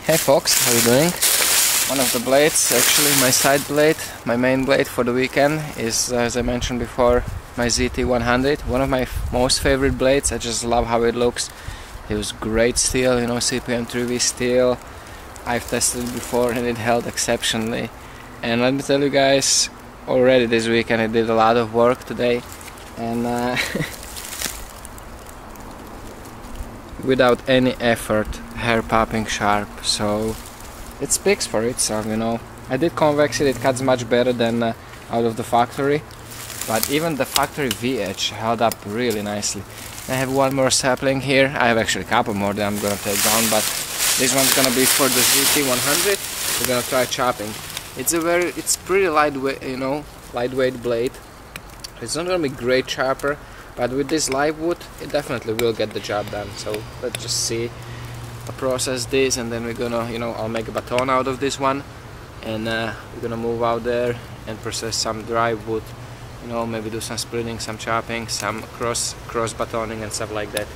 Hey folks, how you doing? One of the blades, actually my side blade, my main blade for the weekend is, as I mentioned before, my ZT0100. One of my most favorite blades. I just love how it looks. It was great steel, you know, CPM 3V steel. I've tested it before and it held exceptionally. And let me tell you guys, already this weekend I did a lot of work today, and without any effort, hair popping sharp. So it speaks for itself, you know. I did convex it, it cuts much better than out of the factory, but even the factory V-edge held up really nicely. I have one more sapling here. I have actually a couple more that I'm gonna take down, but this one's gonna be for the ZT100. We're gonna try chopping. It's pretty lightweight, you know, lightweight blade. It's not gonna be great chopper, but with this live wood, it definitely will get the job done. So let's just see. I'll process this, and then we're gonna, you know, I'll make a baton out of this one, and we're gonna move out there and process some dry wood. You know, maybe do some splitting, some chopping, some cross batoning and stuff like that.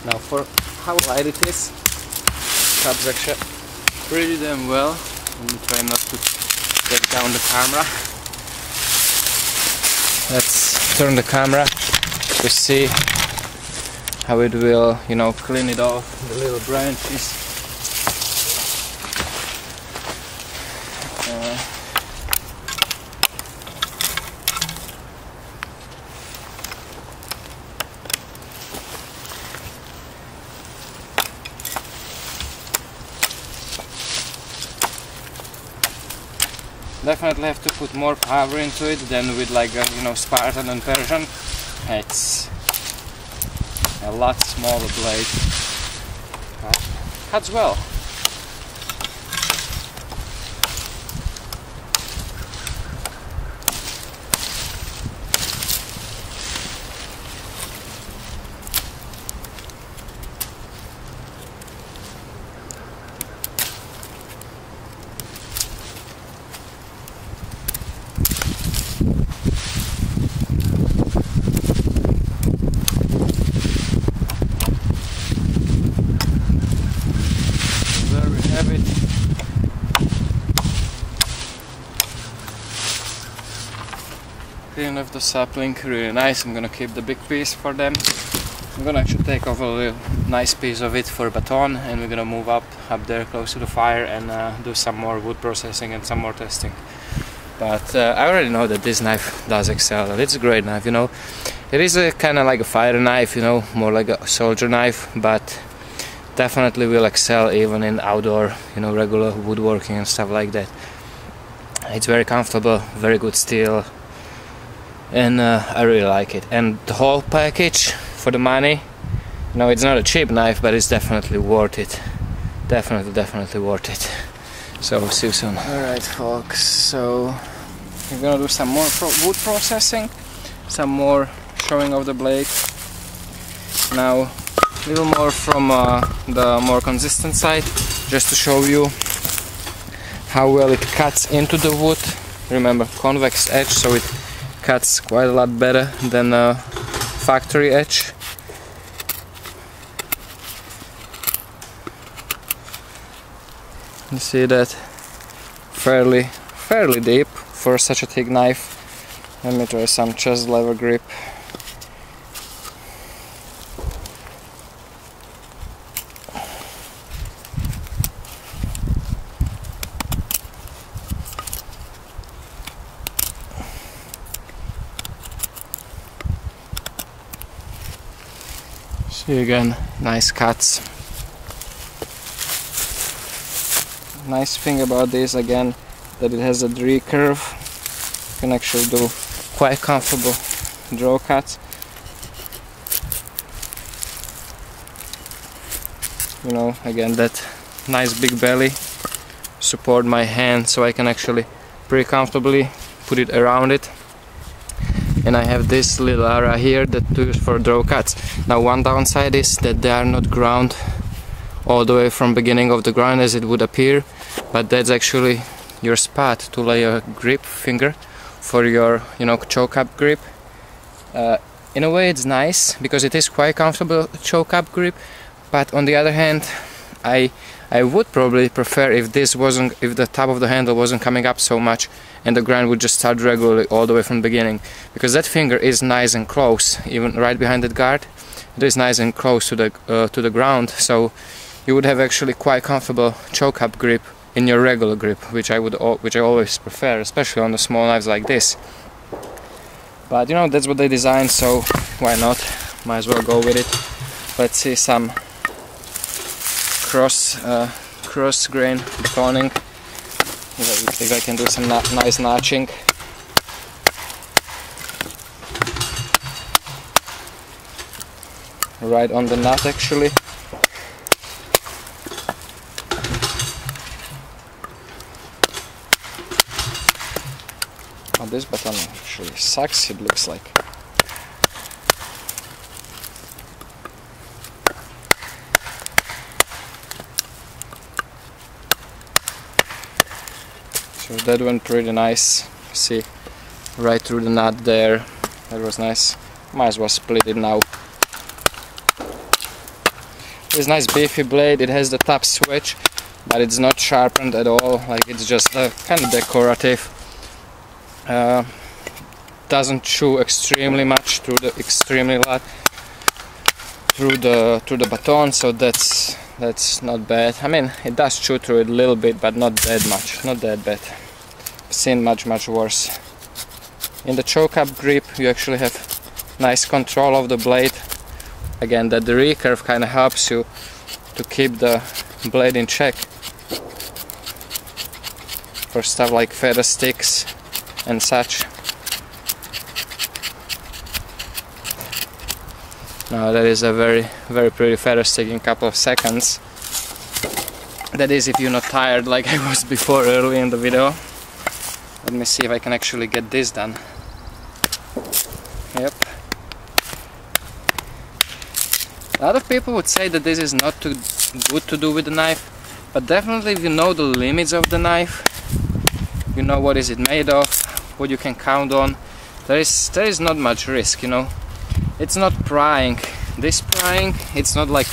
Now, for how light it is, chops actually pretty damn well. Let me try not to take down the camera. Let's turn the camera to see how it will, you know, clean it off the little branches. Definitely have to put more power into it than with like a, you know, Spartan and Persian. It's a lot smaller blade. Cuts well. Clean off the sapling, really nice. I'm gonna keep the big piece for them. I'm gonna actually take off a little nice piece of it for a baton, and we're gonna move up there close to the fire and do some more wood processing and some more testing. But I already know that this knife does excel. It's a great knife, you know. It is a kind of like a fighter knife, you know, more like a soldier knife, but definitely will excel even in outdoor, you know, regular woodworking and stuff like that. It's very comfortable, very good steel, and I really like it. And the whole package for the money, you know, it's not a cheap knife, but it's definitely worth it. Definitely worth it. So see you soon. Alright folks, so we're gonna do some more wood processing, some more showing of the blade. Now a little more from the more consistent side, just to show you how well it cuts into the wood. Remember, convex edge, so it cuts quite a lot better than a factory edge. You see that fairly deep for such a thick knife. Let me try some chest lever grip. See again, nice cuts. Nice thing about this again, that it has a dree curve. You can actually do quite comfortable draw cuts. you know, again that nice big belly support my hand, so I can actually pretty comfortably put it around it. And I have this little area here that to use for draw cuts. Now one downside is that they are not ground all the way from beginning of the ground as it would appear, but that's actually your spot to lay a grip finger for your, you know, choke up grip. In a way it's nice because it is quite comfortable choke up grip, but on the other hand I would probably prefer if the top of the handle wasn't coming up so much and the grind would just start regularly all the way from the beginning, because that finger is nice and close, even right behind that guard. It is nice and close to the ground, so you would have actually quite comfortable choke up grip in your regular grip, which I always prefer, especially on the small knives like this. But you know, that's what they designed, so why not? Might as well go with it. Let's see some cross grain batoning. If I can do some nice notching. Right on the nut actually. Oh, this baton actually sucks, it looks like. So that went pretty nice. See, right through the nut there. That was nice. Might as well split it now. It's a nice beefy blade. It has the top switch, but it's not sharpened at all. Like, it's just kind of decorative. Doesn't chew extremely much through the baton, so that's not bad. I mean, it does chew through it a little bit, but not that much, not that bad. I've seen much worse. In the choke up grip you actually have nice control of the blade. Again, that the recurve kind of helps you to keep the blade in check for stuff like feather sticks and such. Now that is a very pretty feather stick in a couple of seconds. That is if you're not tired like I was before early in the video. Let me see if I can actually get this done. Yep. A lot of people would say that this is not too good to do with the knife, but definitely if you know the limits of the knife, you know what is it made of, what you can count on, there is not much risk, you know. It's not prying. This prying, it's not like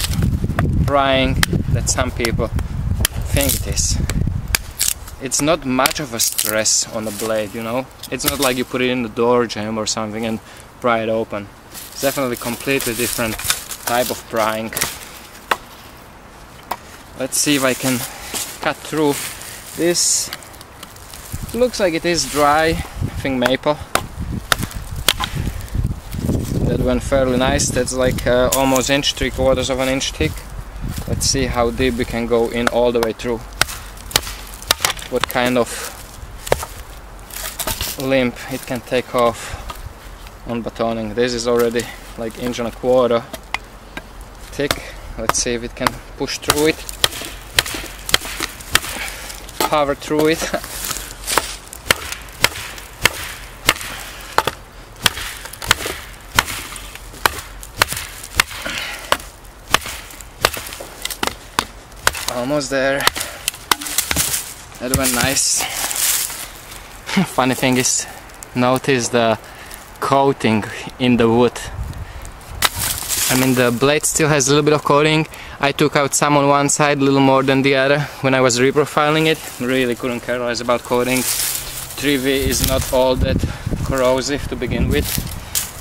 prying that some people think it is. It's not much of a stress on the blade, you know. It's not like you put it in the door jamb or something and pry it open. It's definitely completely different type of prying. Let's see if I can cut through this. Looks like it is dry, I think maple. That went fairly nice. That's like almost inch, 3/4 of an inch thick. Let's see how deep we can go in all the way through. What kind of limp it can take off on batoning. This is already like 1.25 inches thick. Let's see if it can push through it, power through it. Almost there. That went nice. Funny thing is, notice the coating in the wood. I mean, the blade still has a little bit of coating. I took out some on one side, a little more than the other when I was reprofiling it. Really couldn't care less about coating. 3V is not all that corrosive to begin with.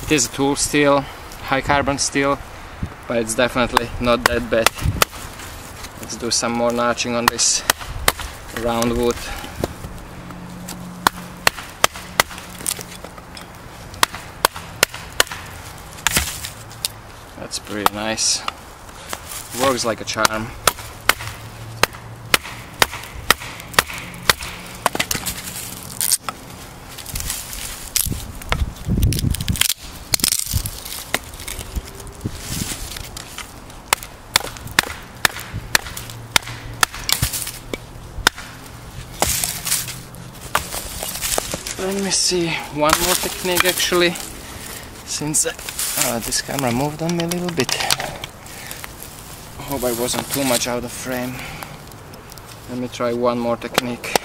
It is a tool steel, high carbon steel, but it's definitely not that bad. Let's do some more notching on this round wood. That's pretty nice. Works like a charm. Let me see, one more technique actually, since this camera moved on me a little bit. Hope I wasn't too much out of frame. Let me try one more technique.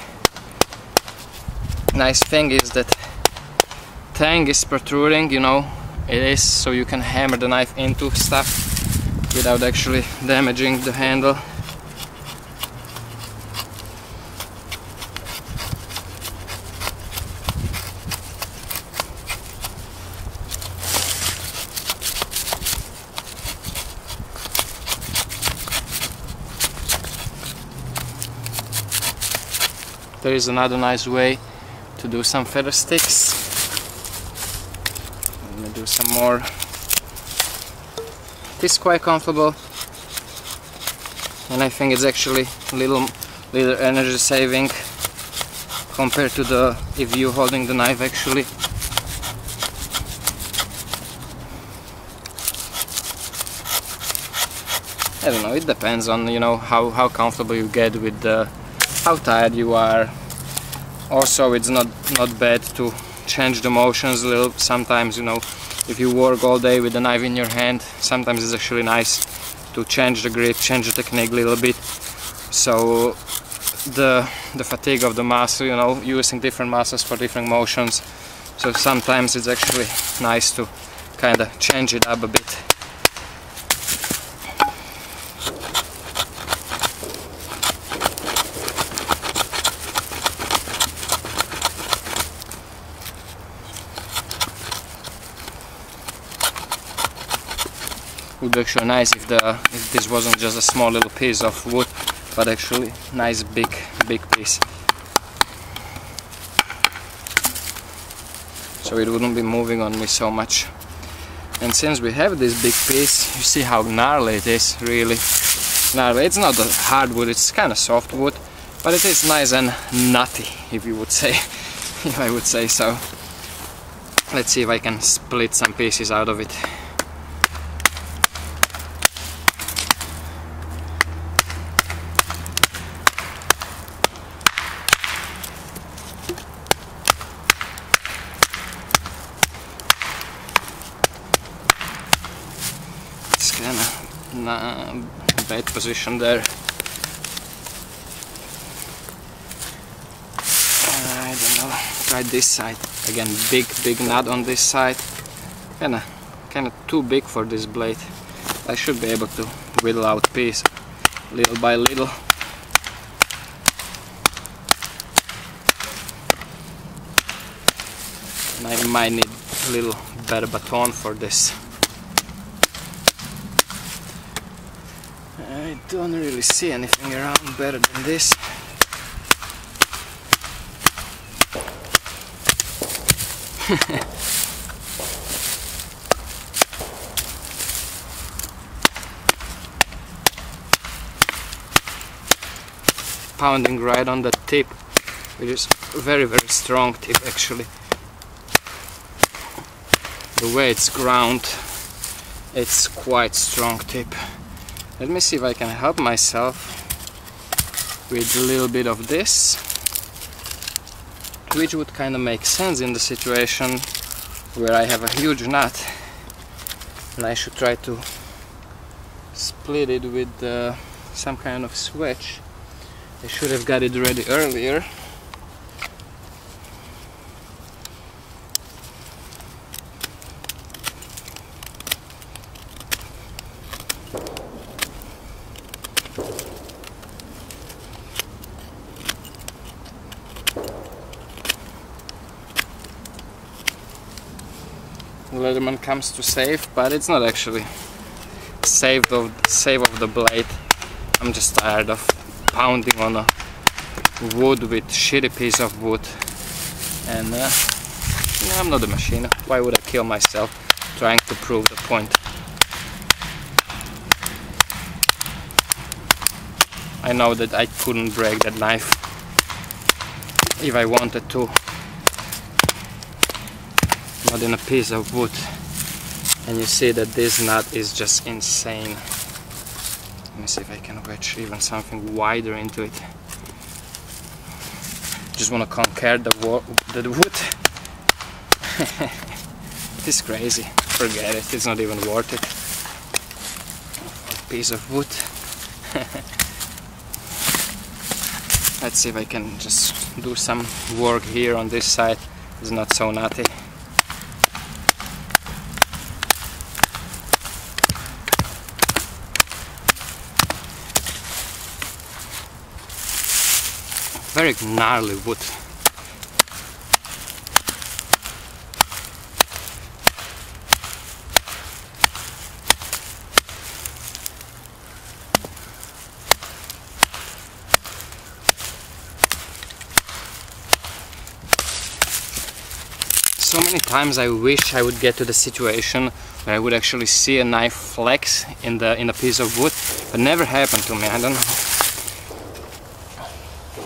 Nice thing is that tang is protruding, you know, it is, so you can hammer the knife into stuff without actually damaging the handle. There is another nice way to do some feather sticks. Let me do some more. It is quite comfortable, and I think it's actually little energy saving compared to the if you holding the knife actually. I don't know, it depends on, you know, how comfortable you get with the how tired you are. Also, it's not bad to change the motions a little. Sometimes, you know, if you work all day with the knife in your hand, sometimes it's actually nice to change the grip, change the technique a little bit. So the fatigue of the muscle, you know, using different muscles for different motions. So sometimes it's actually nice to kind of change it up a bit. Would be actually nice if this wasn't just a small little piece of wood, but actually nice big piece. So it wouldn't be moving on me so much. And since we have this big piece, you see how gnarly it is, really gnarly. It's not a hardwood, it's kind of soft wood, but it is nice and nutty, if you would say, if I would say so. Let's see if I can split some pieces out of it. Bad position there. I don't know. Try this side again. Big nut on this side. Kinda too big for this blade. I should be able to whittle out piece little by little. And I might need a little better baton for this. I don't really see anything around better than this. Pounding right on the tip, which is a very strong tip actually. The way it's ground, it's quite strong tip. Let me see if I can help myself with a little bit of this, which would kind of make sense in the situation where I have a huge nut and I should try to split it with some kind of switch. I should have got it ready earlier. Leatherman comes to save, but it's not actually save of the blade. I'm just tired of pounding on a wood with shitty piece of wood, and I'm not a machine. Why would I kill myself trying to prove the point? I know that I couldn't break that knife if I wanted to. Not in a piece of wood. And you see that this nut is just insane. Let me see if I can wedge even something wider into it. just want to conquer the wood. It is crazy. Forget it. It's not even worth it. A piece of wood. Let's see if I can just do some work here on this side. It's not so nutty. Very gnarly wood. So many times I wish I would get to the situation where I would actually see a knife flex in a piece of wood, but never happened to me. I don't know.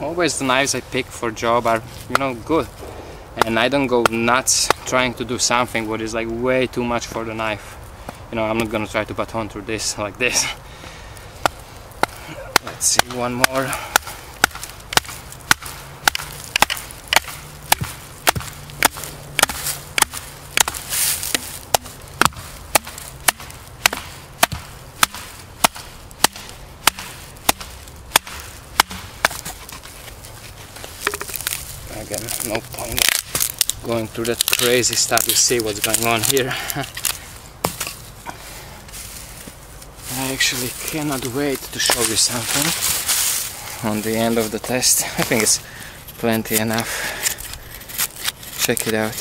Always the knives I pick for job are, you know, good, and I don't go nuts trying to do something what is like way too much for the knife. You know, I'm not gonna try to baton through this like this. Let's see, one more. Again, no point going through that crazy stuff. You see what's going on here. I actually cannot wait to show you something on the end of the test. I think it's plenty enough. Check it out.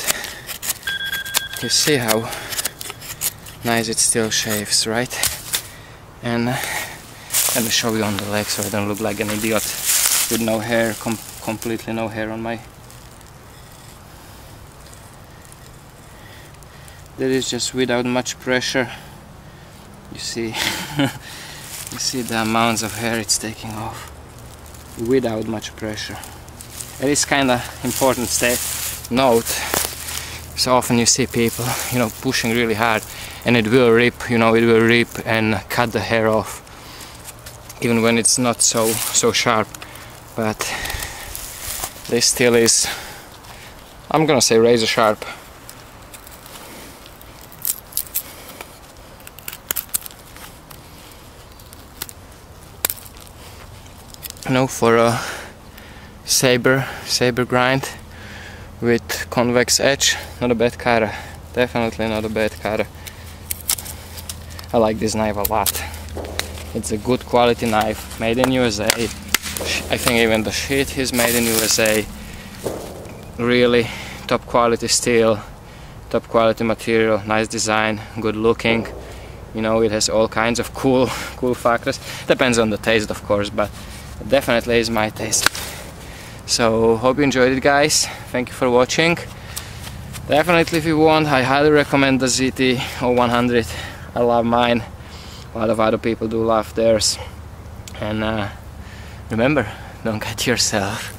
You see how nice it still shaves, right? And let me show you on the leg so I don't look like an idiot with no hair, completely no hair on my... That is just without much pressure. You see, you see the amounts of hair it's taking off without much pressure. It is kind of important note. So often you see people, you know, pushing really hard, and it will rip. You know, it will rip and cut the hair off, even when it's not so sharp. But this still is, I'm gonna say, razor sharp. You know, for a saber grind with convex edge, not a bad cutter. Definitely not a bad cutter. I like this knife a lot. It's a good quality knife, made in USA. I think even the sheath is made in USA. Really top quality steel, top quality material, nice design, good looking. You know, it has all kinds of cool factors. Depends on the taste, of course, but definitely is my taste. So hope you enjoyed it, guys. Thank you for watching. Definitely, if you want, I highly recommend the ZT0100. I love mine. A lot of other people do love theirs. And remember, don't cut yourself.